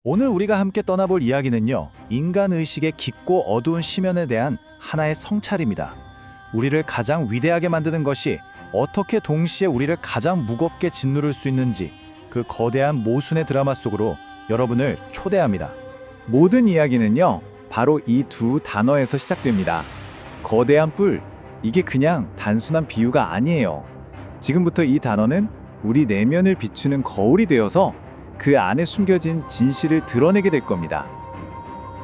오늘 우리가 함께 떠나볼 이야기는요, 인간의식의 깊고 어두운 심연에 대한 하나의 성찰입니다. 우리를 가장 위대하게 만드는 것이 어떻게 동시에 우리를 가장 무겁게 짓누를 수 있는지, 그 거대한 모순의 드라마 속으로 여러분을 초대합니다. 모든 이야기는요, 바로 이 두 단어에서 시작됩니다. 거대한 뿔, 이게 그냥 단순한 비유가 아니에요. 지금부터 이 단어는 우리 내면을 비추는 거울이 되어서 그 안에 숨겨진 진실을 드러내게 될 겁니다.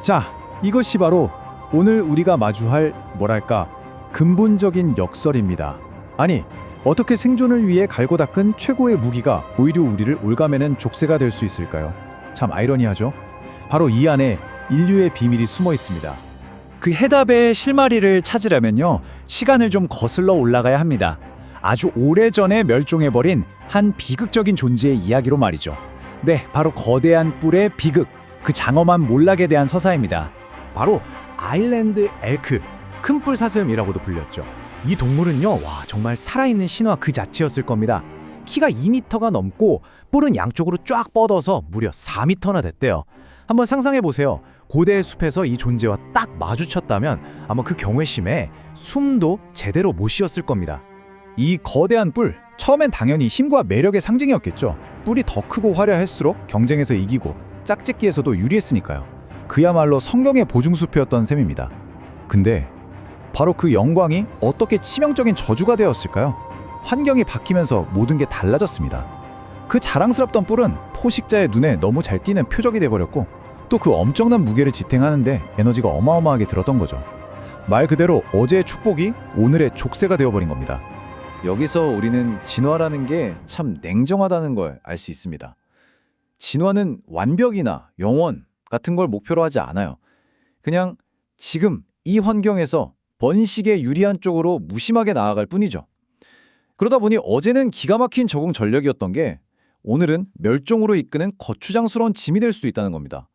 자, 이것이 바로 오늘 우리가 마주할 근본적인 역설입니다. 아니, 어떻게 생존을 위해 갈고 닦은 최고의 무기가 오히려 우리를 올가매는 족쇄가 될 수 있을까요? 참 아이러니하죠? 바로 이 안에 인류의 비밀이 숨어 있습니다. 그 해답의 실마리를 찾으려면요, 시간을 좀 거슬러 올라가야 합니다. 아주 오래전에 멸종해버린 한 비극적인 존재의 이야기로 말이죠. 네, 바로 거대한 뿔의 비극, 그 장엄한 몰락에 대한 서사입니다. 바로 아일랜드 엘크, 큰뿔 사슴이라고도 불렸죠. 이 동물은요, 정말 살아있는 신화 그 자체였을 겁니다. 키가 2m가 넘고 뿔은 양쪽으로 쫙 뻗어서 무려 4m나 됐대요. 한번 상상해보세요. 고대의 숲에서 이 존재와 딱 마주쳤다면 아마 그 경외심에 숨도 제대로 못 쉬었을 겁니다. 이 거대한 뿔, 처음엔 당연히 힘과 매력의 상징이었겠죠. 뿔이 더 크고 화려할수록 경쟁에서 이기고 짝짓기에서도 유리했으니까요. 그야말로 성경의 보증수표였던 셈입니다. 근데 바로 그 영광이 어떻게 치명적인 저주가 되었을까요? 환경이 바뀌면서 모든 게 달라졌습니다. 그 자랑스럽던 뿔은 포식자의 눈에 너무 잘 띄는 표적이 돼버렸고, 또 그 엄청난 무게를 지탱하는데 에너지가 어마어마하게 들었던 거죠. 말 그대로 어제의 축복이 오늘의 족쇄가 되어버린 겁니다. 여기서 우리는 진화라는 게 참 냉정하다는 걸 알 수 있습니다. 진화는 완벽이나 영원 같은 걸 목표로 하지 않아요. 그냥 지금 이 환경에서 번식에 유리한 쪽으로 무심하게 나아갈 뿐이죠. 그러다 보니 어제는 기가 막힌 적응 전력이었던 게 오늘은 멸종으로 이끄는 거추장스러운 짐이 될 수도 있다는 겁니다.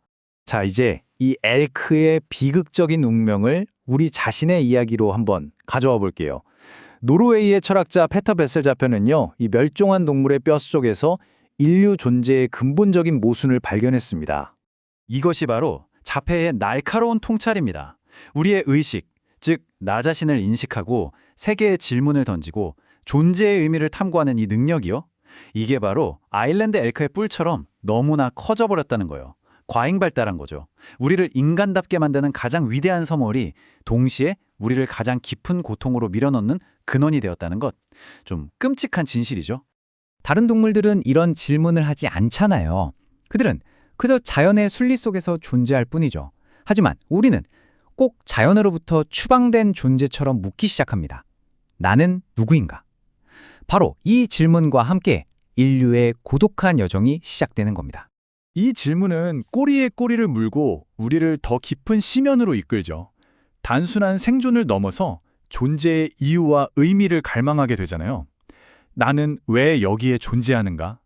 자, 이제 이 엘크의 비극적인 운명을 우리 자신의 이야기로 한번 가져와 볼게요. 노르웨이의 철학자 페터 베셀자편은요, 이 멸종한 동물의 뼈 속에서 인류 존재의 근본적인 모순을 발견했습니다. 이것이 바로 자폐의 날카로운 통찰입니다. 우리의 의식, 즉 나 자신을 인식하고 세계의 질문을 던지고 존재의 의미를 탐구하는 이 능력이요, 이게 바로 아일랜드 엘크의 뿔처럼 너무나 커져버렸다는 거예요. 과잉 발달한 거죠. 우리를 인간답게 만드는 가장 위대한 선물이 동시에 우리를 가장 깊은 고통으로 밀어넣는 근원이 되었다는 것. 좀 끔찍한 진실이죠. 다른 동물들은 이런 질문을 하지 않잖아요. 그들은 그저 자연의 순리 속에서 존재할 뿐이죠. 하지만 우리는 꼭 자연으로부터 추방된 존재처럼 묻기 시작합니다. 나는 누구인가? 바로 이 질문과 함께 인류의 고독한 여정이 시작되는 겁니다. 이 질문은 꼬리에 꼬리를 물고 우리를 더 깊은 심연으로 이끌죠. 단순한 생존을 넘어서 존재의 이유와 의미를 갈망하게 되잖아요. 나는 왜 여기에 존재하는가?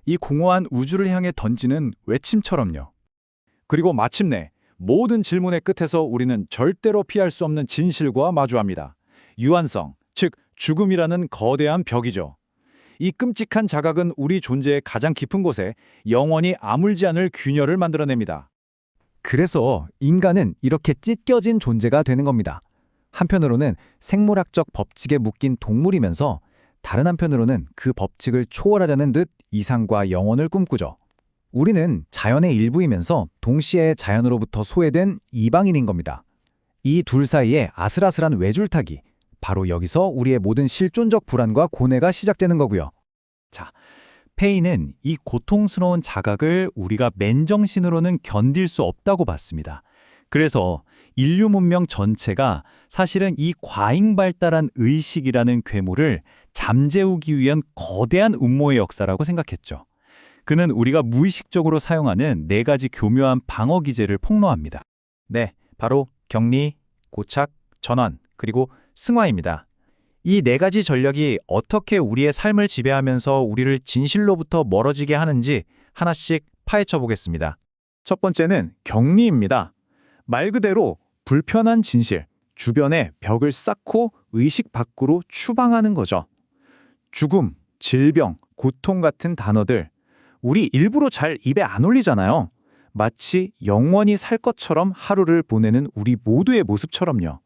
이 공허한 우주를 향해 던지는 외침처럼요. 그리고 마침내 모든 질문의 끝에서 우리는 절대로 피할 수 없는 진실과 마주합니다. 유한성, 즉 죽음이라는 거대한 벽이죠. 이 끔찍한 자각은 우리 존재의 가장 깊은 곳에 영원히 아물지 않을 균열을 만들어냅니다. 그래서 인간은 이렇게 찢겨진 존재가 되는 겁니다. 한편으로는 생물학적 법칙에 묶인 동물이면서 다른 한편으로는 그 법칙을 초월하려는 듯 이상과 영혼을 꿈꾸죠. 우리는 자연의 일부이면서 동시에 자연으로부터 소외된 이방인인 겁니다. 이 둘 사이에 아슬아슬한 외줄타기, 바로 여기서 우리의 모든 실존적 불안과 고뇌가 시작되는 거고요. 자, 페이는 이 고통스러운 자각을 우리가 맨정신으로는 견딜 수 없다고 봤습니다. 그래서 인류 문명 전체가 사실은 이 과잉 발달한 의식이라는 괴물을 잠재우기 위한 거대한 음모의 역사라고 생각했죠. 그는 우리가 무의식적으로 사용하는 4가지 교묘한 방어 기제를 폭로합니다. 네, 바로 격리, 고착, 전환, 그리고 승화입니다. 이 4가지 전력이 어떻게 우리의 삶을 지배하면서 우리를 진실로부터 멀어지게 하는지 하나씩 파헤쳐 보겠습니다. 첫 번째는 격리입니다. 말 그대로 불편한 진실, 주변에 벽을 쌓고 의식 밖으로 추방하는 거죠. 죽음, 질병, 고통 같은 단어들, 우리 일부러 잘 입에 안 올리잖아요. 마치 영원히 살 것처럼 하루를 보내는 우리 모두의 모습처럼요.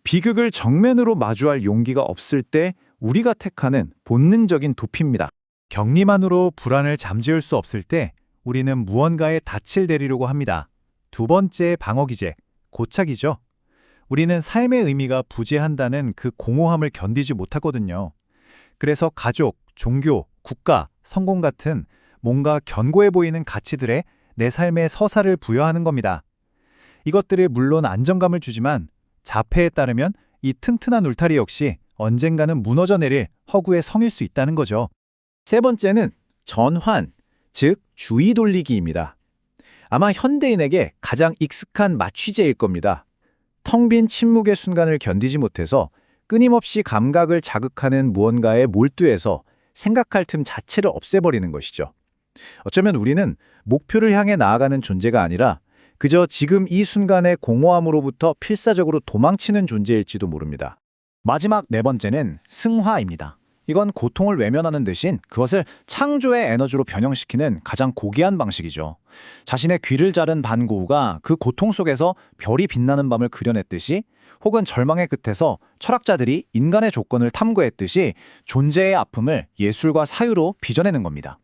비극을 정면으로 마주할 용기가 없을 때 우리가 택하는 본능적인 도피입니다. 격리만으로 불안을 잠재울 수 없을 때 우리는 무언가에 닻을 내리려고 합니다. 두 번째 방어기제, 고착이죠. 우리는 삶의 의미가 부재한다는 그 공허함을 견디지 못하거든요. 그래서 가족, 종교, 국가, 성공 같은 뭔가 견고해 보이는 가치들에 내 삶의 서사를 부여하는 겁니다. 이것들이 물론 안정감을 주지만 자폐에 따르면 이 튼튼한 울타리 역시 언젠가는 무너져 내릴 허구의 성일 수 있다는 거죠. 세 번째는 전환, 즉 주의 돌리기입니다. 아마 현대인에게 가장 익숙한 마취제일 겁니다. 텅 빈 침묵의 순간을 견디지 못해서 끊임없이 감각을 자극하는 무언가에 몰두해서 생각할 틈 자체를 없애버리는 것이죠. 어쩌면 우리는 목표를 향해 나아가는 존재가 아니라 그저 지금 이 순간의 공허함으로부터 필사적으로 도망치는 존재일지도 모릅니다. 마지막 네 번째는 승화입니다. 이건 고통을 외면하는 대신 그것을 창조의 에너지로 변형시키는 가장 고귀한 방식이죠. 자신의 귀를 자른 반고우가 그 고통 속에서 별이 빛나는 밤을 그려냈듯이 혹은 절망의 끝에서 철학자들이 인간의 조건을 탐구했듯이 존재의 아픔을 예술과 사유로 빚어내는 겁니다.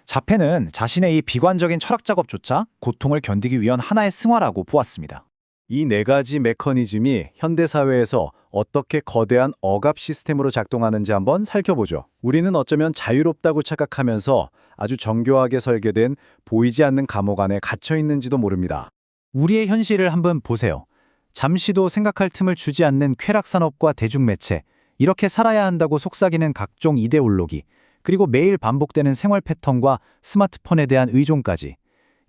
자폐는 자신의 이 비관적인 철학 작업조차 고통을 견디기 위한 하나의 승화라고 보았습니다. 이 네 가지 메커니즘이 현대사회에서 어떻게 거대한 억압 시스템으로 작동하는지 한번 살펴보죠. 우리는 어쩌면 자유롭다고 착각하면서 아주 정교하게 설계된 보이지 않는 감옥 안에 갇혀 있는지도 모릅니다. 우리의 현실을 한번 보세요. 잠시도 생각할 틈을 주지 않는 쾌락산업과 대중매체, 이렇게 살아야 한다고 속삭이는 각종 이데올로기, 그리고 매일 반복되는 생활 패턴과 스마트폰에 대한 의존까지.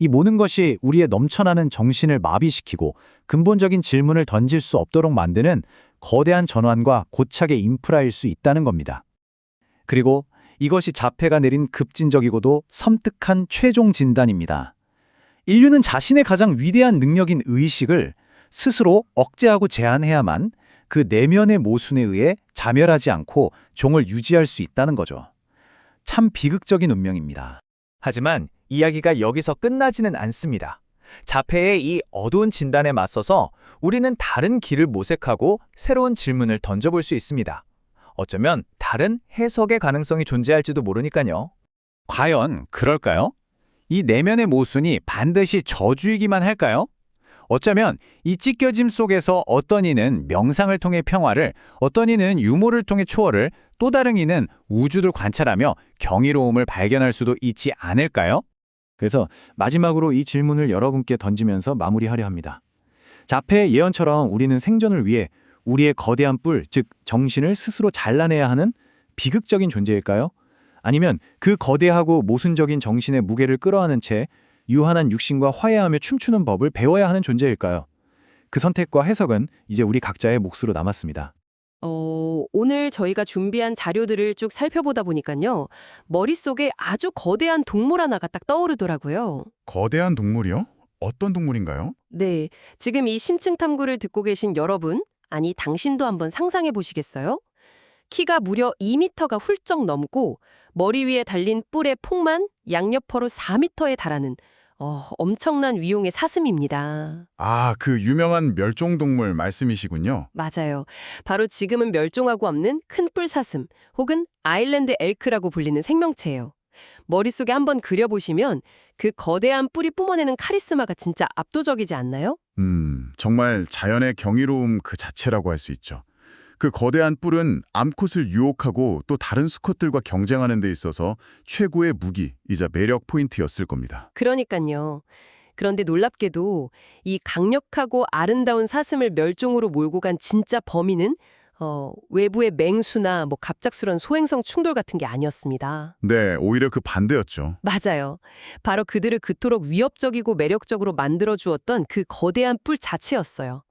이 모든 것이 우리의 넘쳐나는 정신을 마비시키고 근본적인 질문을 던질 수 없도록 만드는 거대한 전환과 고착의 인프라일 수 있다는 겁니다. 그리고 이것이 자폐가 내린 급진적이고도 섬뜩한 최종 진단입니다. 인류는 자신의 가장 위대한 능력인 의식을 스스로 억제하고 제한해야만 그 내면의 모순에 의해 자멸하지 않고 종을 유지할 수 있다는 거죠. 참 비극적인 운명입니다. 하지만 이야기가 여기서 끝나지는 않습니다. 자폐의 이 어두운 진단에 맞서서 우리는 다른 길을 모색하고 새로운 질문을 던져볼 수 있습니다. 어쩌면 다른 해석의 가능성이 존재할지도 모르니까요. 과연 그럴까요? 이 내면의 모순이 반드시 저주이기만 할까요? 어쩌면 이 찢겨짐 속에서 어떤 이는 명상을 통해 평화를, 어떤 이는 유머를 통해 초월을, 또 다른 이는 우주를 관찰하며 경이로움을 발견할 수도 있지 않을까요? 그래서 마지막으로 이 질문을 여러분께 던지면서 마무리하려 합니다. 자폐의 예언처럼 우리는 생존을 위해 우리의 거대한 뿔, 즉 정신을 스스로 잘라내야 하는 비극적인 존재일까요? 아니면 그 거대하고 모순적인 정신의 무게를 끌어안은 채 유한한 육신과 화해하며 춤추는 법을 배워야 하는 존재일까요? 그 선택과 해석은 이제 우리 각자의 몫으로 남았습니다. 오늘 저희가 준비한 자료들을 쭉 살펴보다 보니까요. 머릿속에 아주 거대한 동물 하나가 딱 떠오르더라고요. 거대한 동물이요? 어떤 동물인가요? 네, 지금 이 심층 탐구를 듣고 계신 여러분, 아니 당신도 한번 상상해 보시겠어요? 키가 무려 2m가 훌쩍 넘고 머리 위에 달린 뿔의 폭만 양옆으로 4m에 달하는 엄청난 위용의 사슴입니다. 아, 그 유명한 멸종동물 말씀이시군요. 맞아요. 바로 지금은 멸종하고 없는 큰 뿔사슴 혹은 아일랜드 엘크라고 불리는 생명체예요. 머릿속에 한번 그려보시면 그 거대한 뿔이 뿜어내는 카리스마가 진짜 압도적이지 않나요? 정말 자연의 경이로움 그 자체라고 할 수 있죠. 그 거대한 뿔은 암컷을 유혹하고 또 다른 수컷들과 경쟁하는 데 있어서 최고의 무기이자 매력 포인트였을 겁니다. 그러니까요. 그런데 놀랍게도 이 강력하고 아름다운 사슴을 멸종으로 몰고 간 진짜 범인은 외부의 맹수나 갑작스런 소행성 충돌 같은 게 아니었습니다. 네, 오히려 그 반대였죠. 맞아요. 바로 그들을 그토록 위협적이고 매력적으로 만들어주었던 그 거대한 뿔 자체였어요.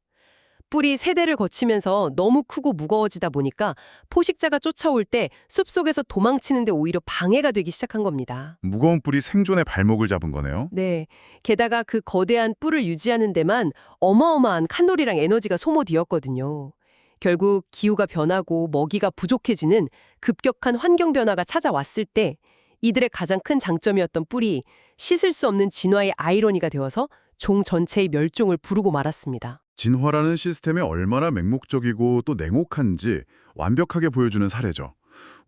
뿔이 세대를 거치면서 너무 크고 무거워지다 보니까 포식자가 쫓아올 때 숲속에서 도망치는데 오히려 방해가 되기 시작한 겁니다. 무거운 뿔이 생존의 발목을 잡은 거네요. 네. 게다가 그 거대한 뿔을 유지하는 데만 어마어마한 칼로리랑 에너지가 소모되었거든요. 결국 기후가 변하고 먹이가 부족해지는 급격한 환경 변화가 찾아왔을 때 이들의 가장 큰 장점이었던 뿔이 씻을 수 없는 진화의 아이러니가 되어서 종 전체의 멸종을 부르고 말았습니다. 진화라는 시스템이 얼마나 맹목적이고 또 냉혹한지 완벽하게 보여주는 사례죠.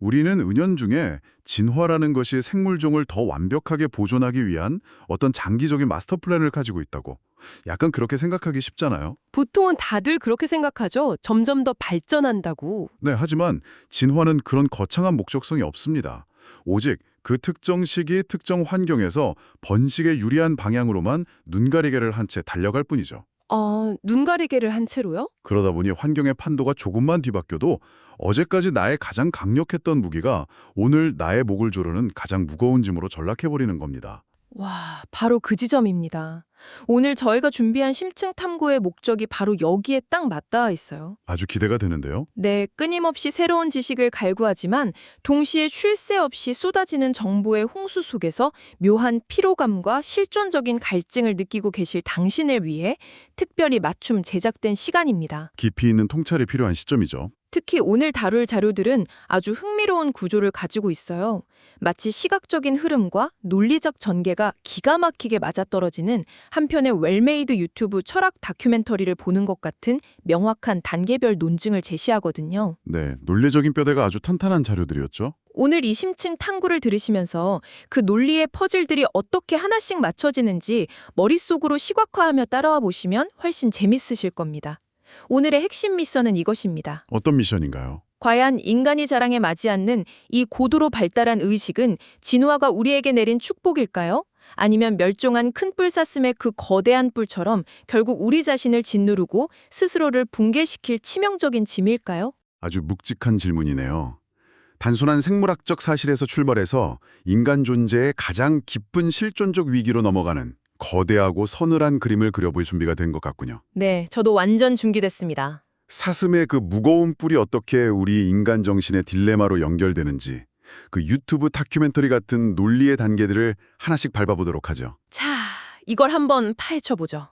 우리는 은연중에 진화라는 것이 생물종을 더 완벽하게 보존하기 위한 어떤 장기적인 마스터 플랜을 가지고 있다고 약간 그렇게 생각하기 쉽잖아요. 보통은 다들 그렇게 생각하죠. 점점 더 발전한다고. 네, 하지만 진화는 그런 거창한 목적성이 없습니다. 오직 그 특정 시기, 특정 환경에서 번식에 유리한 방향으로만 눈가리개를 한 채 달려갈 뿐이죠. 눈가리개를 한 채로요? 그러다 보니 환경의 판도가 조금만 뒤바뀌어도 어제까지 나의 가장 강력했던 무기가 오늘 나의 목을 조르는 가장 무거운 짐으로 전락해버리는 겁니다. 와, 바로 그 지점입니다. 오늘 저희가 준비한 심층 탐구의 목적이 바로 여기에 딱 맞닿아 있어요. 아주 기대가 되는데요. 네, 끊임없이 새로운 지식을 갈구하지만 동시에 쉴 새 없이 쏟아지는 정보의 홍수 속에서 묘한 피로감과 실존적인 갈증을 느끼고 계실 당신을 위해 특별히 맞춤 제작된 시간입니다. 깊이 있는 통찰이 필요한 시점이죠. 특히 오늘 다룰 자료들은 아주 흥미로운 구조를 가지고 있어요. 마치 시각적인 흐름과 논리적 전개가 기가 막히게 맞아떨어지는 한편의 웰메이드 유튜브 철학 다큐멘터리를 보는 것 같은 명확한 단계별 논증을 제시하거든요. 네, 논리적인 뼈대가 아주 탄탄한 자료들이었죠. 오늘 이 심층 탐구를 들으시면서 그 논리의 퍼즐들이 어떻게 하나씩 맞춰지는지 머릿속으로 시각화하며 따라와 보시면 훨씬 재밌으실 겁니다. 오늘의 핵심 미션은 이것입니다. 어떤 미션인가요? 과연 인간이 자랑에 맞지 않는 이 고도로 발달한 의식은 진화가 우리에게 내린 축복일까요? 아니면 멸종한 큰 뿔 사슴의 그 거대한 뿔처럼 결국 우리 자신을 짓누르고 스스로를 붕괴시킬 치명적인 짐일까요? 아주 묵직한 질문이네요. 단순한 생물학적 사실에서 출발해서 인간 존재의 가장 깊은 실존적 위기로 넘어가는 거대하고 서늘한 그림을 그려볼 준비가 된 것 같군요. 네, 저도 완전 준비됐습니다. 사슴의 그 무거운 뿔이 어떻게 우리 인간 정신의 딜레마로 연결되는지 그 유튜브 다큐멘터리 같은 논리의 단계들을 하나씩 밟아보도록 하죠. 자, 이걸 한번 파헤쳐보죠.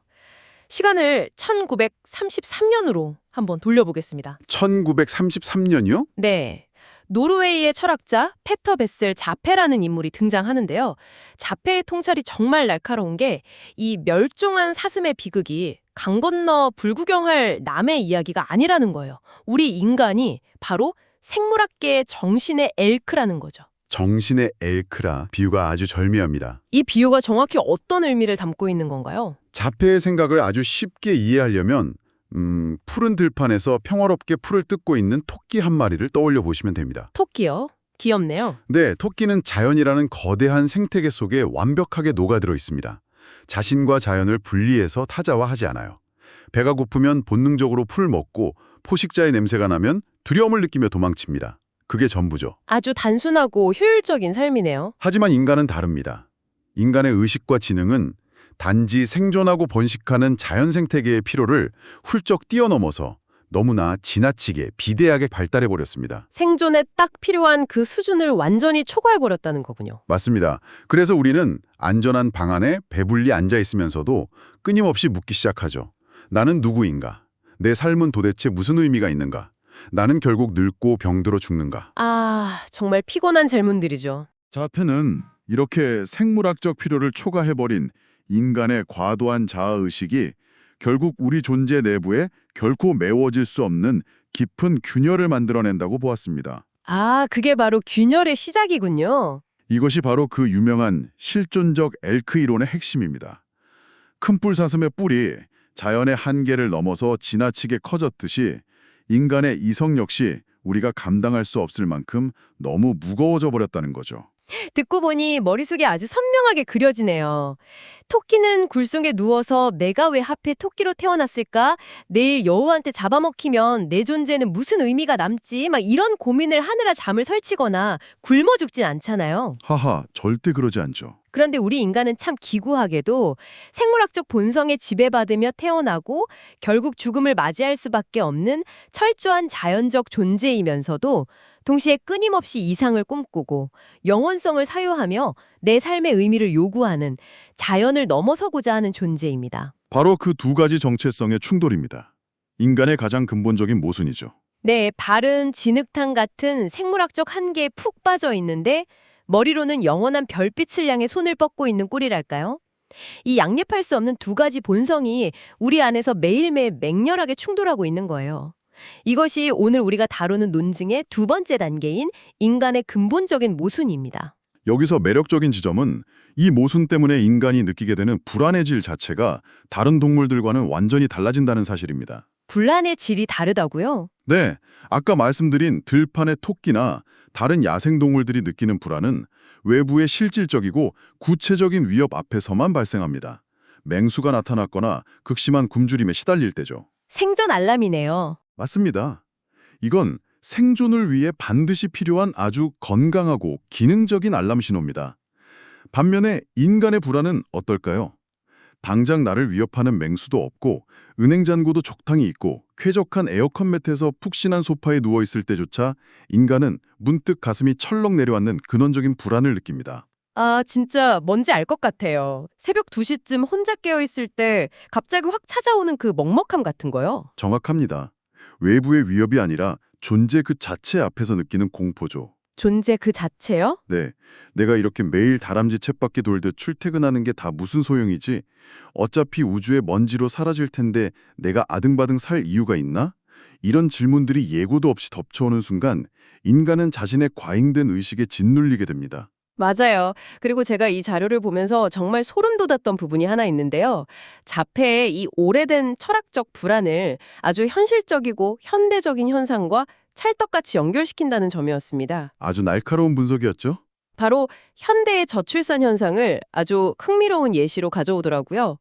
시간을 1933년으로 한번 돌려보겠습니다. 1933년이요? 네. 노르웨이의 철학자 페터 베셀 자페라는 인물이 등장하는데요. 자페의 통찰이 정말 날카로운 게 이 멸종한 사슴의 비극이 강 건너 불구경할 남의 이야기가 아니라는 거예요. 우리 인간이 바로 생물학계의 정신의 엘크라는 거죠. 정신의 엘크라 비유가 아주 절묘합니다. 이 비유가 정확히 어떤 의미를 담고 있는 건가요? 자폐의 생각을 아주 쉽게 이해하려면 푸른 들판에서 평화롭게 풀을 뜯고 있는 토끼 한 마리를 떠올려 보시면 됩니다. 토끼요? 귀엽네요. 네, 토끼는 자연이라는 거대한 생태계 속에 완벽하게 녹아들어 있습니다. 자신과 자연을 분리해서 타자화하지 않아요. 배가 고프면 본능적으로 풀을 먹고 포식자의 냄새가 나면 두려움을 느끼며 도망칩니다. 그게 전부죠. 아주 단순하고 효율적인 삶이네요. 하지만 인간은 다릅니다. 인간의 의식과 지능은 단지 생존하고 번식하는 자연 생태계의 필요를 훌쩍 뛰어넘어서 너무나 지나치게 비대하게 발달해버렸습니다. 생존에 딱 필요한 그 수준을 완전히 초과해버렸다는 거군요. 맞습니다. 그래서 우리는 안전한 방 안에 배불리 앉아있으면서도 끊임없이 묻기 시작하죠. 나는 누구인가? 내 삶은 도대체 무슨 의미가 있는가? 나는 결국 늙고 병들어 죽는가? 정말 피곤한 질문들이죠. 자폐는 이렇게 생물학적 필요를 초과해버린 인간의 과도한 자아의식이 결국 우리 존재 내부에 결코 메워질 수 없는 깊은 균열을 만들어낸다고 보았습니다. 그게 바로 균열의 시작이군요. 이것이 바로 그 유명한 실존적 엘크 이론의 핵심입니다. 큰 뿔 사슴의 뿔이 자연의 한계를 넘어서 지나치게 커졌듯이 인간의 이성 역시 우리가 감당할 수 없을 만큼 너무 무거워져 버렸다는 거죠. 듣고 보니 머릿속에 아주 선명하게 그려지네요. 토끼는 굴속에 누워서 내가 왜 하필 토끼로 태어났을까? 내일 여우한테 잡아먹히면 내 존재는 무슨 의미가 남지? 막 이런 고민을 하느라 잠을 설치거나 굶어 죽진 않잖아요. 하하, 절대 그러지 않죠. 그런데 우리 인간은 참 기구하게도 생물학적 본성에 지배받으며 태어나고 결국 죽음을 맞이할 수밖에 없는 철저한 자연적 존재이면서도 동시에 끊임없이 이상을 꿈꾸고 영원성을 사유하며 내 삶의 의미를 요구하는 자연을 넘어서고자 하는 존재입니다. 바로 그 두 가지 정체성의 충돌입니다. 인간의 가장 근본적인 모순이죠. 네, 발은 진흙탕 같은 생물학적 한계에 푹 빠져 있는데 머리로는 영원한 별빛을 향해 손을 뻗고 있는 꼴이랄까요? 이 양립할 수 없는 두 가지 본성이 우리 안에서 매일매일 맹렬하게 충돌하고 있는 거예요. 이것이 오늘 우리가 다루는 논증의 두 번째 단계인 인간의 근본적인 모순입니다. 여기서 매력적인 지점은 이 모순 때문에 인간이 느끼게 되는 불안의 질 자체가 다른 동물들과는 완전히 달라진다는 사실입니다. 불안의 질이 다르다고요? 네, 아까 말씀드린 들판의 토끼나 다른 야생동물들이 느끼는 불안은 외부의 실질적이고 구체적인 위협 앞에서만 발생합니다. 맹수가 나타났거나 극심한 굶주림에 시달릴 때죠. 생존 알람이네요. 맞습니다. 이건 생존을 위해 반드시 필요한 아주 건강하고 기능적인 알람 신호입니다. 반면에 인간의 불안은 어떨까요? 당장 나를 위협하는 맹수도 없고 은행 잔고도 적당히 있고 쾌적한 에어컨 매트에서 푹신한 소파에 누워있을 때조차 인간은 문득 가슴이 철렁 내려앉는 근원적인 불안을 느낍니다. 아, 진짜 뭔지 알 것 같아요. 새벽 2시쯤 혼자 깨어있을 때 갑자기 확 찾아오는 그 먹먹함 같은 거요. 정확합니다. 외부의 위협이 아니라 존재 그 자체 앞에서 느끼는 공포죠. 존재 그 자체요? 네, 내가 이렇게 매일 다람쥐 쳇바퀴 돌듯 출퇴근하는 게 다 무슨 소용이지? 어차피 우주의 먼지로 사라질 텐데 내가 아등바등 살 이유가 있나? 이런 질문들이 예고도 없이 덮쳐오는 순간 인간은 자신의 과잉된 의식에 짓눌리게 됩니다. 맞아요. 그리고 제가 이 자료를 보면서 정말 소름 돋았던 부분이 하나 있는데요. 자폐의 이 오래된 철학적 불안을 아주 현실적이고 현대적인 현상과 찰떡같이 연결시킨다는 점이었습니다. 아주 날카로운 분석이었죠? 바로 현대의 저출산 현상을 아주 흥미로운 예시로 가져오더라고요.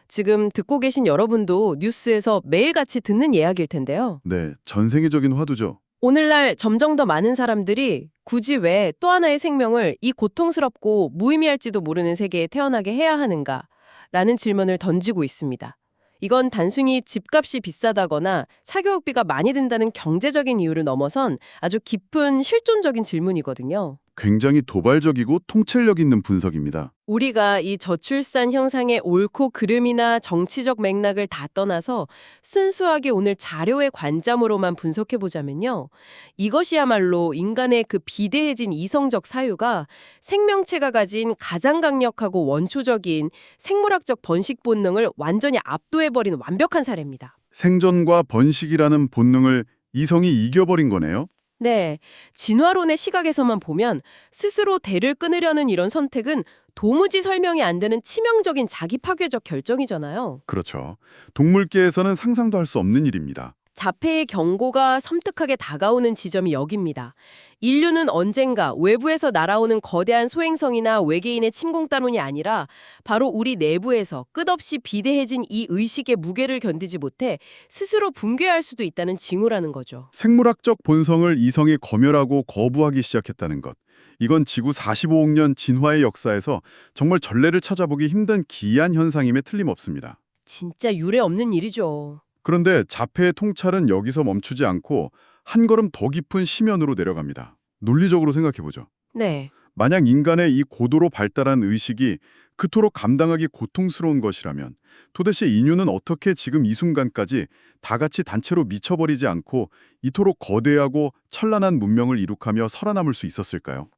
지금 듣고 계신 여러분도 뉴스에서 매일같이 듣는 이야기일 텐데요. 네, 전 세계적인 화두죠. 오늘날 점점 더 많은 사람들이 굳이 왜 또 하나의 생명을 이 고통스럽고 무의미할지도 모르는 세계에 태어나게 해야 하는가? 라는 질문을 던지고 있습니다. 이건 단순히 집값이 비싸다거나 사교육비가 많이 든다는 경제적인 이유를 넘어선 아주 깊은 실존적인 질문이거든요. 굉장히 도발적이고 통찰력 있는 분석입니다. 우리가 이 저출산 형상의 옳고 그름이나 정치적 맥락을 다 떠나서 순수하게 오늘 자료의 관점으로만 분석해보자면요. 이것이야말로 인간의 그 비대해진 이성적 사유가 생명체가 가진 가장 강력하고 원초적인 생물학적 번식 본능을 완전히 압도해버린 완벽한 사례입니다. 생존과 번식이라는 본능을 이성이 이겨버린 거네요. 네, 진화론의 시각에서만 보면 스스로 대를 끊으려는 이런 선택은 도무지 설명이 안 되는 치명적인 자기 파괴적 결정이잖아요. 그렇죠. 동물계에서는 상상도 할 수 없는 일입니다. 자폐의 경고가 섬뜩하게 다가오는 지점이 여기입니다. 인류는 언젠가 외부에서 날아오는 거대한 소행성이나 외계인의 침공 따론이 아니라 바로 우리 내부에서 끝없이 비대해진 이 의식의 무게를 견디지 못해 스스로 붕괴할 수도 있다는 징후라는 거죠. 생물학적 본성을 이성이 검열하고 거부하기 시작했다는 것. 이건 지구 45억 년 진화의 역사에서 정말 전례를 찾아보기 힘든 기이한 현상임에 틀림없습니다. 진짜 유례 없는 일이죠. 그런데 자폐의 통찰은 여기서 멈추지 않고 한 걸음 더 깊은 심연으로 내려갑니다. 논리적으로 생각해보죠. 네. 만약 인간의 이 고도로 발달한 의식이 그토록 감당하기 고통스러운 것이라면 도대체 인류는 어떻게 지금 이 순간까지 다 같이 단체로 미쳐버리지 않고 이토록 거대하고 찬란한 문명을 이룩하며 살아남을 수 있었을까요?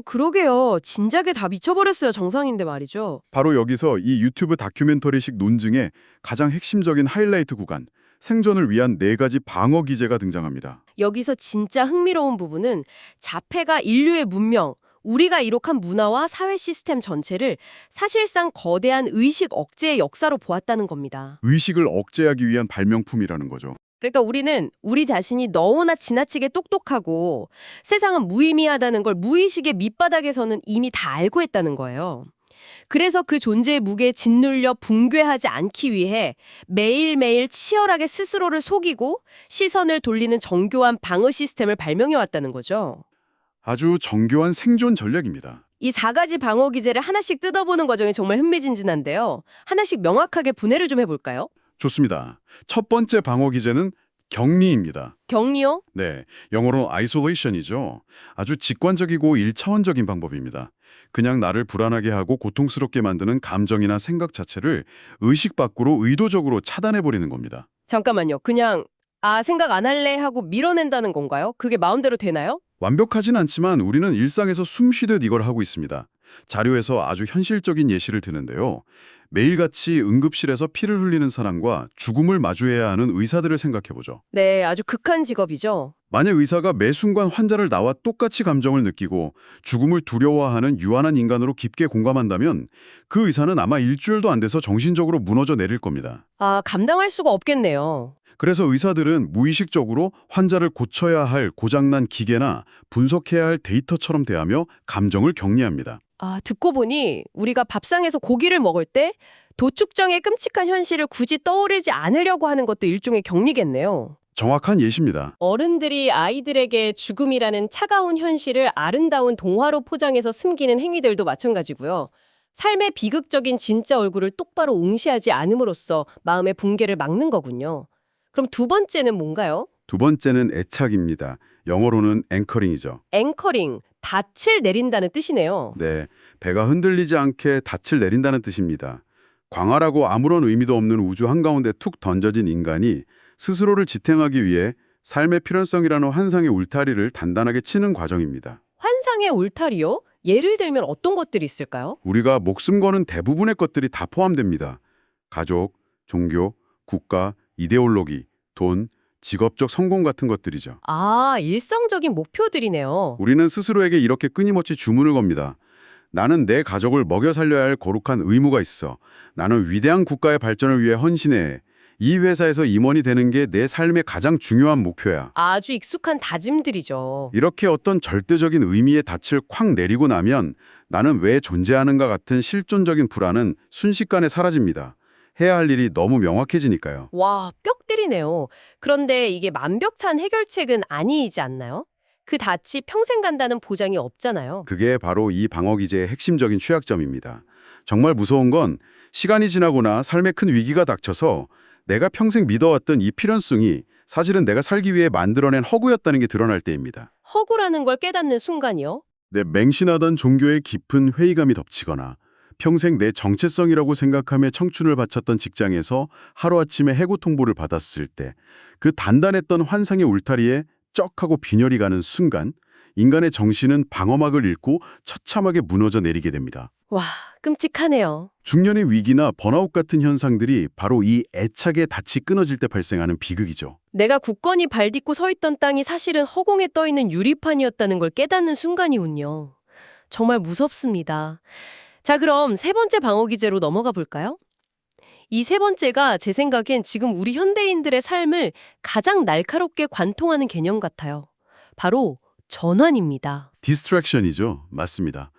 그러게요. 진작에 다 미쳐버렸어요. 정상인데 말이죠. 바로 여기서 이 유튜브 다큐멘터리식 논증의 가장 핵심적인 하이라이트 구간, 생존을 위한 4가지 방어 기제가 등장합니다. 여기서 진짜 흥미로운 부분은 자폐가 인류의 문명, 우리가 이룩한 문화와 사회 시스템 전체를 사실상 거대한 의식 억제의 역사로 보았다는 겁니다. 의식을 억제하기 위한 발명품이라는 거죠. 그러니까 우리는 우리 자신이 너무나 지나치게 똑똑하고 세상은 무의미하다는 걸 무의식의 밑바닥에서는 이미 다 알고 했다는 거예요. 그래서 그 존재의 무게에 짓눌려 붕괴하지 않기 위해 매일매일 치열하게 스스로를 속이고 시선을 돌리는 정교한 방어 시스템을 발명해 왔다는 거죠. 아주 정교한 생존 전략입니다. 이 4가지 방어 기제를 하나씩 뜯어보는 과정이 정말 흥미진진한데요. 하나씩 명확하게 분해를 좀 해볼까요? 좋습니다. 첫 번째 방어 기제는 격리입니다. 격리요? 네, 영어로 isolation이죠. 아주 직관적이고 1차원적인 방법입니다. 그냥 나를 불안하게 하고 고통스럽게 만드는 감정이나 생각 자체를 의식 밖으로 의도적으로 차단해버리는 겁니다. 잠깐만요. 그냥 아, 생각 안 할래 하고 밀어낸다는 건가요? 그게 마음대로 되나요? 완벽하진 않지만 우리는 일상에서 숨 쉬듯 이걸 하고 있습니다. 자료에서 아주 현실적인 예시를 드는데요. 매일같이 응급실에서 피를 흘리는 사람과 죽음을 마주해야 하는 의사들을 생각해보죠. 네, 아주 극한 직업이죠. 만약 의사가 매 순간 환자를 나와 똑같이 감정을 느끼고 죽음을 두려워하는 유한한 인간으로 깊게 공감한다면 그 의사는 아마 일주일도 안 돼서 정신적으로 무너져 내릴 겁니다. 아, 감당할 수가 없겠네요. 그래서 의사들은 무의식적으로 환자를 고쳐야 할 고장난 기계나 분석해야 할 데이터처럼 대하며 감정을 격리합니다. 아, 듣고 보니 우리가 밥상에서 고기를 먹을 때 도축정의 끔찍한 현실을 굳이 떠오르지 않으려고 하는 것도 일종의 격리겠네요. 정확한 예시입니다. 어른들이 아이들에게 죽음이라는 차가운 현실을 아름다운 동화로 포장해서 숨기는 행위들도 마찬가지고요. 삶의 비극적인 진짜 얼굴을 똑바로 응시하지 않음으로써 마음의 붕괴를 막는 거군요. 그럼 두 번째는 뭔가요? 두 번째는 애착입니다. 영어로는 앵커링이죠. 앵커링, 닻을 내린다는 뜻이네요. 네, 배가 흔들리지 않게 닻을 내린다는 뜻입니다. 광활하고 아무런 의미도 없는 우주 한가운데 툭 던져진 인간이 스스로를 지탱하기 위해 삶의 필연성이라는 환상의 울타리를 단단하게 치는 과정입니다. 환상의 울타리요? 예를 들면 어떤 것들이 있을까요? 우리가 목숨 거는 대부분의 것들이 다 포함됩니다. 가족, 종교, 국가, 이데올로기, 돈, 직업적 성공 같은 것들이죠. 아, 일상적인 목표들이네요. 우리는 스스로에게 이렇게 끊임없이 주문을 겁니다. 나는 내 가족을 먹여 살려야 할 거룩한 의무가 있어. 나는 위대한 국가의 발전을 위해 헌신해. 이 회사에서 임원이 되는 게 내 삶의 가장 중요한 목표야. 아주 익숙한 다짐들이죠. 이렇게 어떤 절대적인 의미의 닻을 콱 내리고 나면 나는 왜 존재하는가 같은 실존적인 불안은 순식간에 사라집니다. 해야 할 일이 너무 명확해지니까요. 와, 뼈 때리네요. 그런데 이게 만벽산 해결책은 아니지 않나요? 그 닻이 평생 간다는 보장이 없잖아요. 그게 바로 이 방어기제의 핵심적인 취약점입니다. 정말 무서운 건 시간이 지나거나 삶에 큰 위기가 닥쳐서 내가 평생 믿어왔던 이 필연성이 사실은 내가 살기 위해 만들어낸 허구였다는 게 드러날 때입니다. 허구라는 걸 깨닫는 순간이요? 내 맹신하던 종교의 깊은 회의감이 덮치거나 평생 내 정체성이라고 생각하며 청춘을 바쳤던 직장에서 하루아침에 해고 통보를 받았을 때 그 단단했던 환상의 울타리에 쩍 하고 빈혈이 가는 순간 인간의 정신은 방어막을 잃고 처참하게 무너져 내리게 됩니다. 와, 끔찍하네요. 중년의 위기나 번아웃 같은 현상들이 바로 이 애착의 닻이 끊어질 때 발생하는 비극이죠. 내가 굳건히 발 딛고 서 있던 땅이 사실은 허공에 떠 있는 유리판이었다는 걸 깨닫는 순간이군요. 정말 무섭습니다. 자, 그럼 세 번째 방어 기제로 넘어가 볼까요? 이 세 번째가 제 생각엔 지금 우리 현대인들의 삶을 가장 날카롭게 관통하는 개념 같아요. 바로 전환입니다. 디스트랙션이죠. 맞습니다.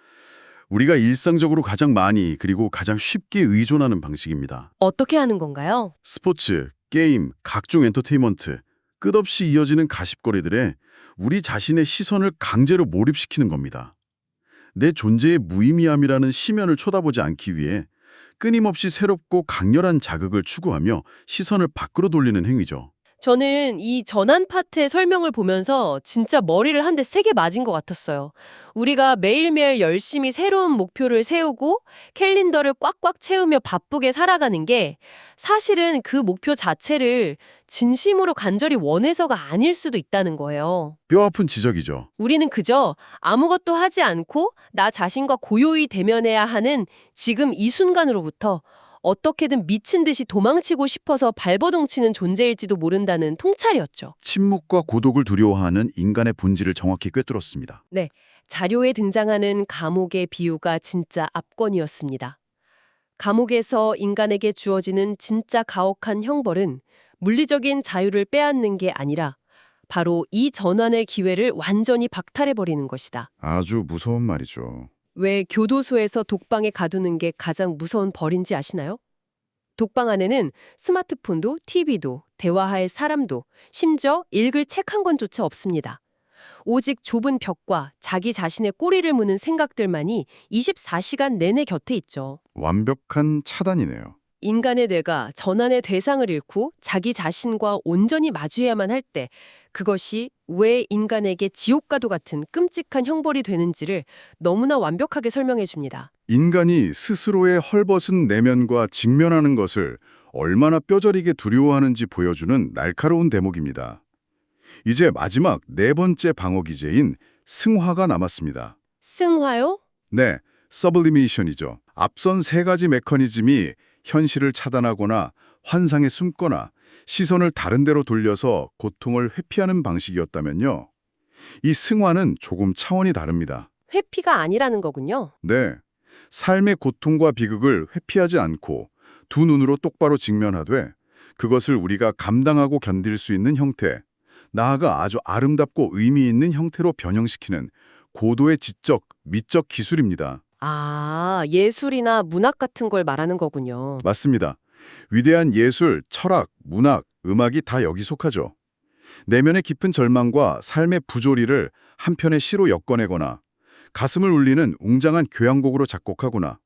우리가 일상적으로 가장 많이 그리고 가장 쉽게 의존하는 방식입니다. 어떻게 하는 건가요? 스포츠, 게임, 각종 엔터테인먼트, 끝없이 이어지는 가십거리들에 우리 자신의 시선을 강제로 몰입시키는 겁니다. 내 존재의 무의미함이라는 심연을 쳐다보지 않기 위해 끊임없이 새롭고 강렬한 자극을 추구하며 시선을 밖으로 돌리는 행위죠. 저는 이 전환 파트의 설명을 보면서 진짜 머리를 한 대 세게 맞은 것 같았어요. 우리가 매일매일 열심히 새로운 목표를 세우고 캘린더를 꽉꽉 채우며 바쁘게 살아가는 게 사실은 그 목표 자체를 진심으로 간절히 원해서가 아닐 수도 있다는 거예요. 뼈아픈 지적이죠. 우리는 그저 아무것도 하지 않고 나 자신과 고요히 대면해야 하는 지금 이 순간으로부터 어떻게든 미친 듯이 도망치고 싶어서 발버둥치는 존재일지도 모른다는 통찰이었죠. 침묵과 고독을 두려워하는 인간의 본질을 정확히 꿰뚫었습니다. 자료에 등장하는 감옥의 비유가 진짜 압권이었습니다. 감옥에서 인간에게 주어지는 진짜 가혹한 형벌은 물리적인 자유를 빼앗는 게 아니라 바로 이 전환의 기회를 완전히 박탈해버리는 것이다. 아주 무서운 말이죠. 왜 교도소에서 독방에 가두는 게 가장 무서운 벌인지 아시나요? 독방 안에는 스마트폰도 TV도 대화할 사람도 심지어 읽을 책 한 권조차 없습니다. 오직 좁은 벽과 자기 자신의 꼬리를 무는 생각들만이 24시간 내내 곁에 있죠. 완벽한 차단이네요. 인간의 뇌가 전환의 대상을 잃고 자기 자신과 온전히 마주해야만 할 때 그것이 왜 인간에게 지옥과도 같은 끔찍한 형벌이 되는지를 너무나 완벽하게 설명해 줍니다. 인간이 스스로의 헐벗은 내면과 직면하는 것을 얼마나 뼈저리게 두려워하는지 보여주는 날카로운 대목입니다. 이제 마지막 네 번째 방어 기제인 승화가 남았습니다. 승화요? 네, 서블리메이션이죠. 앞선 세 가지 메커니즘이 현실을 차단하거나 환상에 숨거나 시선을 다른 데로 돌려서 고통을 회피하는 방식이었다면요. 이 승화는 조금 차원이 다릅니다. 회피가 아니라는 거군요. 네, 삶의 고통과 비극을 회피하지 않고 두 눈으로 똑바로 직면하되 그것을 우리가 감당하고 견딜 수 있는 형태, 나아가 아주 아름답고 의미 있는 형태로 변형시키는 고도의 지적, 미적 기술입니다. 아, 예술이나 문학 같은 걸 말하는 거군요. 맞습니다. 위대한 예술, 철학, 문학, 음악이 다 여기 속하죠. 내면의 깊은 절망과 삶의 부조리를 한 편의 시로 엮어내거나 가슴을 울리는 웅장한 교향곡으로 작곡하거나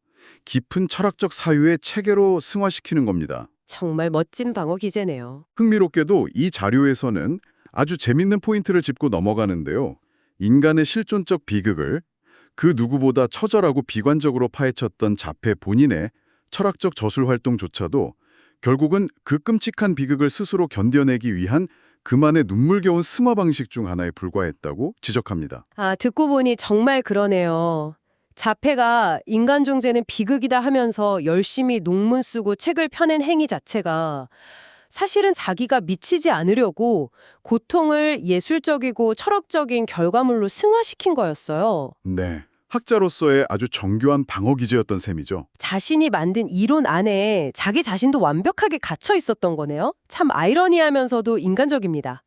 깊은 철학적 사유의 체계로 승화시키는 겁니다. 정말 멋진 방어 기제네요. 흥미롭게도 이 자료에서는 아주 재밌는 포인트를 짚고 넘어가는데요. 인간의 실존적 비극을 그 누구보다 처절하고 비관적으로 파헤쳤던 자폐 본인의 철학적 저술 활동조차도 결국은 그 끔찍한 비극을 스스로 견뎌내기 위한 그만의 눈물겨운 승화 방식 중 하나에 불과했다고 지적합니다. 아, 듣고 보니 정말 그러네요. 자폐가 인간 존재는 비극이다 하면서 열심히 논문 쓰고 책을 펴낸 행위 자체가 사실은 자기가 미치지 않으려고 고통을 예술적이고 철학적인 결과물로 승화시킨 거였어요. 네, 학자로서의 아주 정교한 방어 기제였던 셈이죠. 자신이 만든 이론 안에 자기 자신도 완벽하게 갇혀 있었던 거네요. 참 아이러니하면서도 인간적입니다.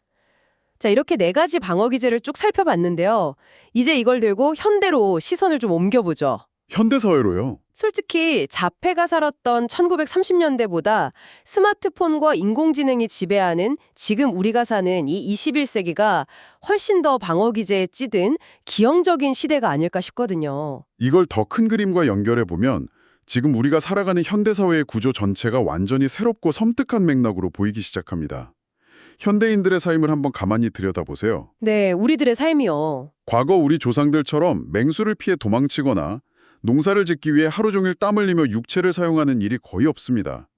자, 이렇게 네 가지 방어 기제를 쭉 살펴봤는데요. 이제 이걸 들고 현대로 시선을 좀 옮겨보죠. 현대사회로요. 솔직히 자폐가 살았던 1930년대보다 스마트폰과 인공지능이 지배하는 지금 우리가 사는 이 21세기가 훨씬 더 방어 기제에 찌든 기형적인 시대가 아닐까 싶거든요. 이걸 더 큰 그림과 연결해보면 지금 우리가 살아가는 현대사회의 구조 전체가 완전히 새롭고 섬뜩한 맥락으로 보이기 시작합니다. 현대인들의 삶을 한번 가만히 들여다보세요. 네, 우리들의 삶이요. 과거 우리 조상들처럼 맹수를 피해 도망치거나 농사를 짓기 위해 하루 종일 땀 흘리며 육체를 사용하는 일이 거의 없습니다.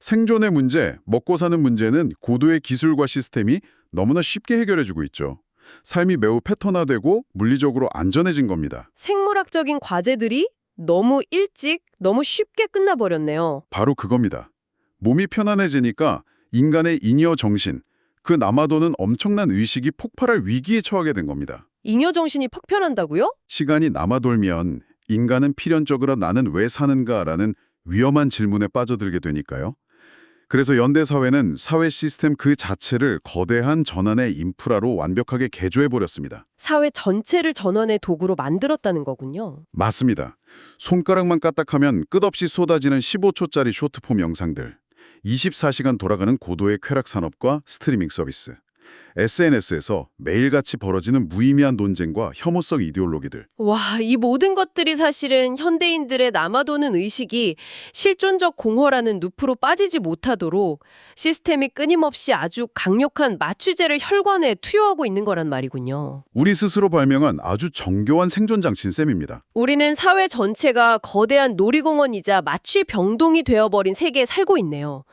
생존의 문제, 먹고 사는 문제는 고도의 기술과 시스템이 너무나 쉽게 해결해주고 있죠. 삶이 매우 패턴화되고 물리적으로 안전해진 겁니다. 생물학적인 과제들이 너무 일찍, 너무 쉽게 끝나버렸네요. 바로 그겁니다. 몸이 편안해지니까 인간의 잉여 정신, 그 남아도는 엄청난 의식이 폭발할 위기에 처하게 된 겁니다. 잉여 정신이 퍽편한다고요? 시간이 남아돌면 인간은 필연적으로 나는 왜 사는가라는 위험한 질문에 빠져들게 되니까요. 그래서 현대사회는 사회 시스템 그 자체를 거대한 전환의 인프라로 완벽하게 개조해버렸습니다. 사회 전체를 전원의 도구로 만들었다는 거군요. 맞습니다. 손가락만 까딱하면 끝없이 쏟아지는 15초짜리 쇼트폼 영상들, 24시간 돌아가는 고도의 쾌락 산업과 스트리밍 서비스, SNS에서 매일같이 벌어지는 무의미한 논쟁과 혐오성 이데올로기들. 와, 이 모든 것들이 사실은 현대인들의 남아도는 의식이 실존적 공허라는 늪으로 빠지지 못하도록 시스템이 끊임없이 아주 강력한 마취제를 혈관에 투여하고 있는 거란 말이군요. 우리 스스로 발명한 아주 정교한 생존 장치인 셈입니다. 우리는 사회 전체가 거대한 놀이공원이자 마취 병동이 되어버린 세계에 살고 있네요.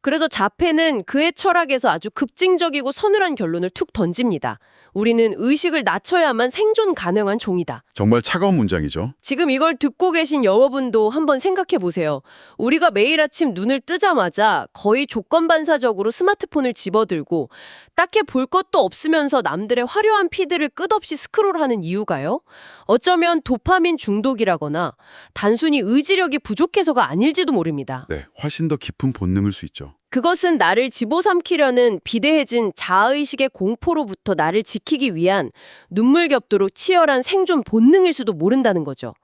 그래서 자폐는 그의 철학에서 아주 급진적이고 서늘한 결론을 툭 던집니다. 우리는 의식을 낮춰야만 생존 가능한 종이다. 정말 차가운 문장이죠. 지금 이걸 듣고 계신 여러분도 한번 생각해 보세요. 우리가 매일 아침 눈을 뜨자마자 거의 조건반사적으로 스마트폰을 집어들고 딱히 볼 것도 없으면서 남들의 화려한 피드를 끝없이 스크롤하는 이유가요? 어쩌면 도파민 중독이라거나 단순히 의지력이 부족해서가 아닐지도 모릅니다. 네, 훨씬 더 깊은 본능일 수 있죠. 그것은 나를 집어삼키려는 비대해진 자아의식의 공포로부터 나를 지키기 위한 눈물겹도록 치열한 생존 본능일 수도 모른다는 거죠.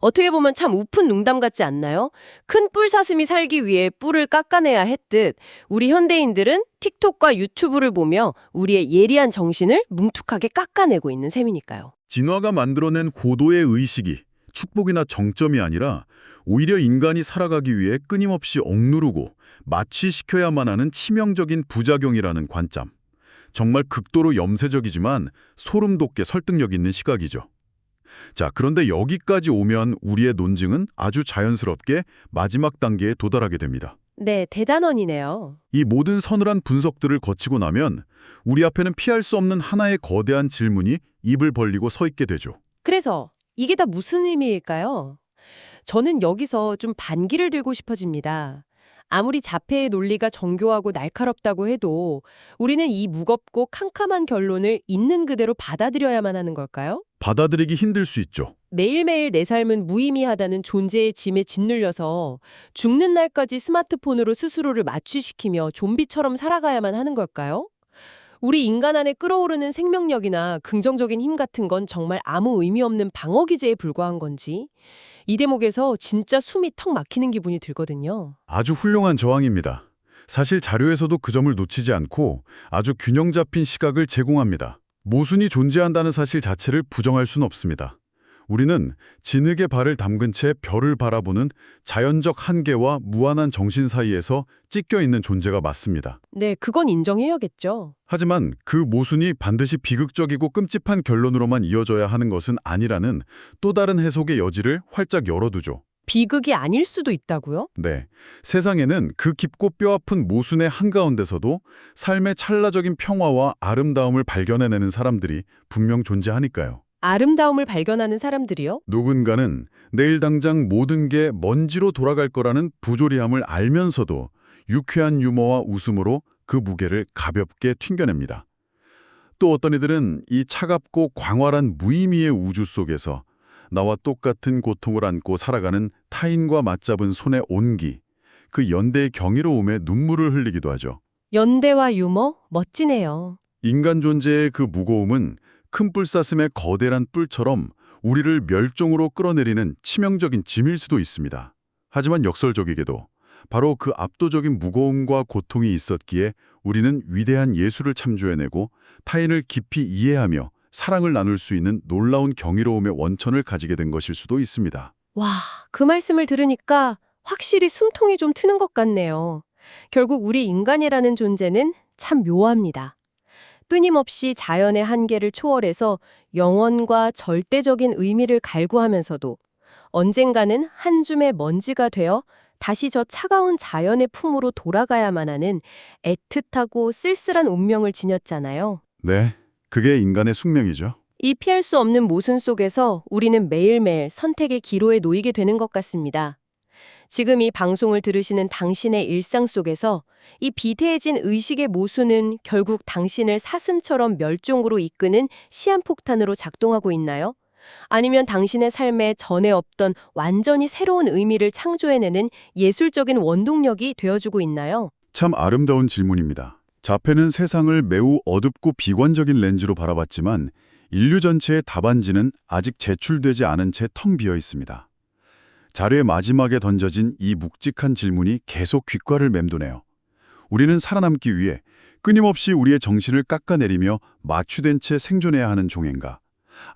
어떻게 보면 참 우픈 농담 같지 않나요? 큰 뿔사슴이 살기 위해 뿔을 깎아내야 했듯 우리 현대인들은 틱톡과 유튜브를 보며 우리의 예리한 정신을 뭉툭하게 깎아내고 있는 셈이니까요. 진화가 만들어낸 고도의 의식이 축복이나 정점이 아니라 오히려 인간이 살아가기 위해 끊임없이 억누르고 마취시켜야만 하는 치명적인 부작용이라는 관점. 정말 극도로 염세적이지만 소름 돋게 설득력 있는 시각이죠. 자, 그런데 여기까지 오면 우리의 논증은 아주 자연스럽게 마지막 단계에 도달하게 됩니다. 네, 대단원이네요. 이 모든 서늘한 분석들을 거치고 나면 우리 앞에는 피할 수 없는 하나의 거대한 질문이 입을 벌리고 서 있게 되죠. 그래서 이게 다 무슨 의미일까요? 저는 여기서 좀 반기를 들고 싶어집니다. 아무리 자폐의 논리가 정교하고 날카롭다고 해도 우리는 이 무겁고 캄캄한 결론을 있는 그대로 받아들여야만 하는 걸까요? 받아들이기 힘들 수 있죠. 매일매일 내 삶은 무의미하다는 존재의 짐에 짓눌려서 죽는 날까지 스마트폰으로 스스로를 마취시키며 좀비처럼 살아가야만 하는 걸까요? 우리 인간 안에 끓어오르는 생명력이나 긍정적인 힘 같은 건 정말 아무 의미 없는 방어 기제에 불과한 건지 이 대목에서 진짜 숨이 턱 막히는 기분이 들거든요. 아주 훌륭한 저항입니다. 사실 자료에서도 그 점을 놓치지 않고 아주 균형 잡힌 시각을 제공합니다. 모순이 존재한다는 사실 자체를 부정할 수는 없습니다. 우리는 진흙에 발을 담근 채 별을 바라보는 자연적 한계와 무한한 정신 사이에서 찢겨 있는 존재가 맞습니다. 네, 그건 인정해야겠죠. 하지만 그 모순이 반드시 비극적이고 끔찍한 결론으로만 이어져야 하는 것은 아니라는 또 다른 해석의 여지를 활짝 열어두죠. 비극이 아닐 수도 있다고요? 네, 세상에는 그 깊고 뼈아픈 모순의 한가운데서도 삶의 찰나적인 평화와 아름다움을 발견해내는 사람들이 분명 존재하니까요. 아름다움을 발견하는 사람들이요? 누군가는 내일 당장 모든 게 먼지로 돌아갈 거라는 부조리함을 알면서도 유쾌한 유머와 웃음으로 그 무게를 가볍게 튕겨냅니다. 또 어떤 이들은 이 차갑고 광활한 무의미의 우주 속에서 나와 똑같은 고통을 안고 살아가는 타인과 맞잡은 손의 온기, 그 연대의 경이로움에 눈물을 흘리기도 하죠. 연대와 유머? 멋지네요. 인간 존재의 그 무거움은 큰 뿔사슴의 거대한 뿔처럼 우리를 멸종으로 끌어내리는 치명적인 짐일 수도 있습니다. 하지만 역설적이게도 바로 그 압도적인 무거움과 고통이 있었기에 우리는 위대한 예술을 창조해내고 타인을 깊이 이해하며 사랑을 나눌 수 있는 놀라운 경이로움의 원천을 가지게 된 것일 수도 있습니다. 와, 그 말씀을 들으니까 확실히 숨통이 좀 트는 것 같네요. 결국 우리 인간이라는 존재는 참 묘합니다. 끊임없이 자연의 한계를 초월해서 영원과 절대적인 의미를 갈구하면서도 언젠가는 한 줌의 먼지가 되어 다시 저 차가운 자연의 품으로 돌아가야만 하는 애틋하고 쓸쓸한 운명을 지녔잖아요. 네, 그게 인간의 숙명이죠. 이 피할 수 없는 모순 속에서 우리는 매일매일 선택의 기로에 놓이게 되는 것 같습니다. 지금 이 방송을 들으시는 당신의 일상 속에서 이 비대해진 의식의 모순은 결국 당신을 사슴처럼 멸종으로 이끄는 시한폭탄으로 작동하고 있나요? 아니면 당신의 삶에 전에 없던 완전히 새로운 의미를 창조해내는 예술적인 원동력이 되어주고 있나요? 참 아름다운 질문입니다. 자폐는 세상을 매우 어둡고 비관적인 렌즈로 바라봤지만 인류 전체의 답안지는 아직 제출되지 않은 채 텅 비어 있습니다. 자료의 마지막에 던져진 이 묵직한 질문이 계속 귓가를 맴도네요. 우리는 살아남기 위해 끊임없이 우리의 정신을 깎아내리며 마취된 채 생존해야 하는 종인가?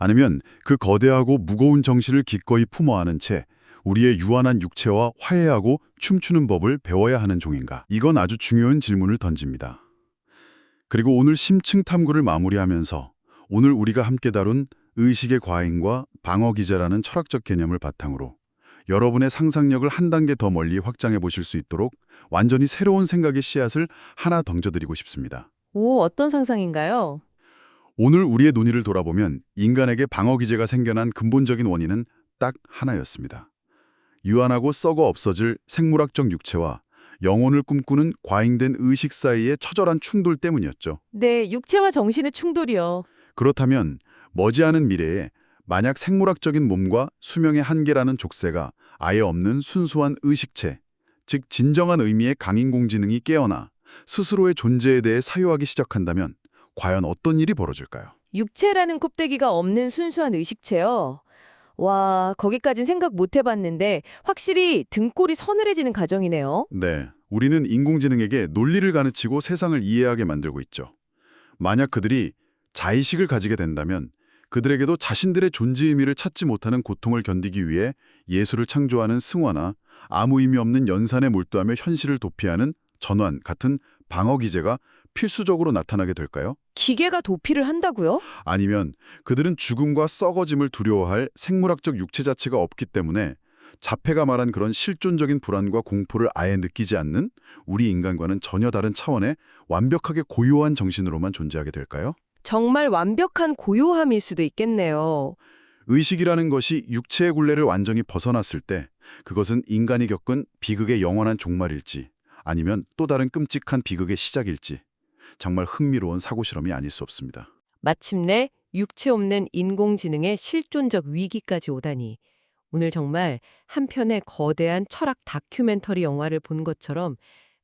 아니면 그 거대하고 무거운 정신을 기꺼이 품어 안은 채 우리의 유한한 육체와 화해하고 춤추는 법을 배워야 하는 종인가? 이건 아주 중요한 질문을 던집니다. 그리고 오늘 심층 탐구를 마무리하면서 오늘 우리가 함께 다룬 의식의 과잉과 방어 기제라는 철학적 개념을 바탕으로 여러분의 상상력을 한 단계 더 멀리 확장해 보실 수 있도록 완전히 새로운 생각의 씨앗을 하나 던져드리고 싶습니다. 오, 어떤 상상인가요? 오늘 우리의 논의를 돌아보면 인간에게 방어 기제가 생겨난 근본적인 원인은 딱 하나였습니다. 유한하고 썩어 없어질 생물학적 육체와 영혼을 꿈꾸는 과잉된 의식 사이의 처절한 충돌 때문이었죠. 네, 육체와 정신의 충돌이요. 그렇다면 머지않은 미래에 만약 생물학적인 몸과 수명의 한계라는 족쇄가 아예 없는 순수한 의식체, 즉 진정한 의미의 강인공지능이 깨어나 스스로의 존재에 대해 사유하기 시작한다면 과연 어떤 일이 벌어질까요? 육체라는 껍데기가 없는 순수한 의식체요. 와, 거기까진 생각 못 해봤는데 확실히 등골이 서늘해지는 과정이네요. 네, 우리는 인공지능에게 논리를 가르치고 세상을 이해하게 만들고 있죠. 만약 그들이 자의식을 가지게 된다면 그들에게도 자신들의 존재 의미를 찾지 못하는 고통을 견디기 위해 예술을 창조하는 승화나 아무 의미 없는 연산에 몰두하며 현실을 도피하는 전환 같은 방어 기제가 필수적으로 나타나게 될까요? 기계가 도피를 한다고요? 아니면 그들은 죽음과 썩어짐을 두려워할 생물학적 육체 자체가 없기 때문에 자폐가 말한 그런 실존적인 불안과 공포를 아예 느끼지 않는 우리 인간과는 전혀 다른 차원의 완벽하게 고요한 정신으로만 존재하게 될까요? 정말 완벽한 고요함일 수도 있겠네요. 의식이라는 것이 육체의 굴레를 완전히 벗어났을 때 그것은 인간이 겪은 비극의 영원한 종말일지 아니면 또 다른 끔찍한 비극의 시작일지 정말 흥미로운 사고 실험이 아닐 수 없습니다. 마침내 육체 없는 인공지능의 실존적 위기까지 오다니. 오늘 정말 한 편의 거대한 철학 다큐멘터리 영화를 본 것처럼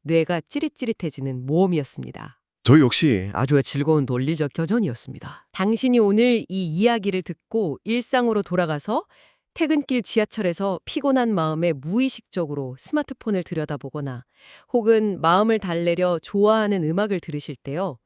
뇌가 찌릿찌릿해지는 모험이었습니다. 저 역시 아주 즐거운 논리적 교전이었습니다. 당신이 오늘 이 이야기를 듣고 일상으로 돌아가서 퇴근길 지하철에서 피곤한 마음에 무의식적으로 스마트폰을 들여다보거나 혹은 마음을 달래려 좋아하는 음악을 들으실 때요.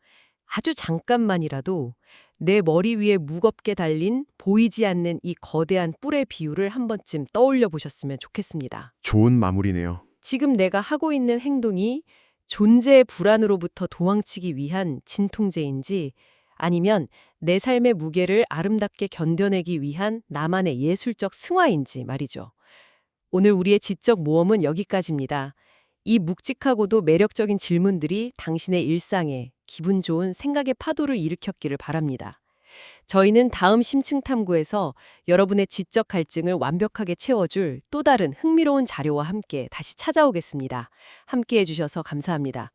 아주 잠깐만이라도 내 머리 위에 무겁게 달린 보이지 않는 이 거대한 뿔의 비율을 한 번쯤 떠올려 보셨으면 좋겠습니다. 좋은 마무리네요. 지금 내가 하고 있는 행동이 존재의 불안으로부터 도망치기 위한 진통제인지 아니면 내 삶의 무게를 아름답게 견뎌내기 위한 나만의 예술적 승화인지 말이죠. 오늘 우리의 지적 모험은 여기까지입니다. 이 묵직하고도 매력적인 질문들이 당신의 일상에 기분 좋은 생각의 파도를 일으켰기를 바랍니다. 저희는 다음 심층탐구에서 여러분의 지적 갈증을 완벽하게 채워줄 또 다른 흥미로운 자료와 함께 다시 찾아오겠습니다. 함께해 주셔서 감사합니다.